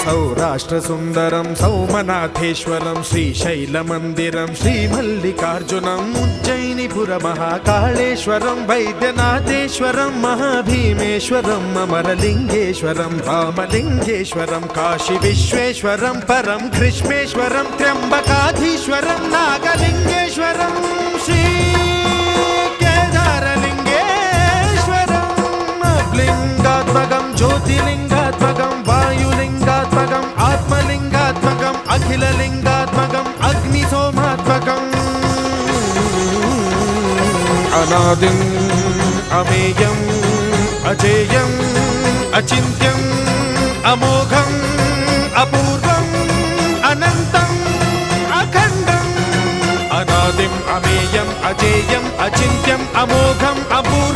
सौराष्ट्रसुन्दरं सौमनाथेश्वरं श्रीशैलमन्दिरं श्रीमल्लिकार्जुनम् उज्जयिनीपुरमहाकाळेश्वरं वैद्यनाथेश्वरं महाभीमेश्वरम् अमरलिङ्गेश्वरं रामलिङ्गेश्वरं काशीविश्वेश्वरं परं ग्रीष्मेश्वरं त्र्यम्बकाधीश्वरं नागलिङ्गेश्वरं श्रीकेदारलिङ्गेश्वरं लिङ्गात्मकं ज्योतिलिङ्गात्मकं वायुलिङ्गात्मकम् आत्मलिङ्गात्मकम् अखिललिङ्गात्मकम् अग्निसोमात्मकम् अनादिम् अमेयम् अजेयम् अचिन्त्यम् अमोघम् अपूर्वम् अनन्तम् अखण्डम् अनादिम् अमेयम् अजेयम् अचिन्त्यम् अमोघम् अपूर्वम्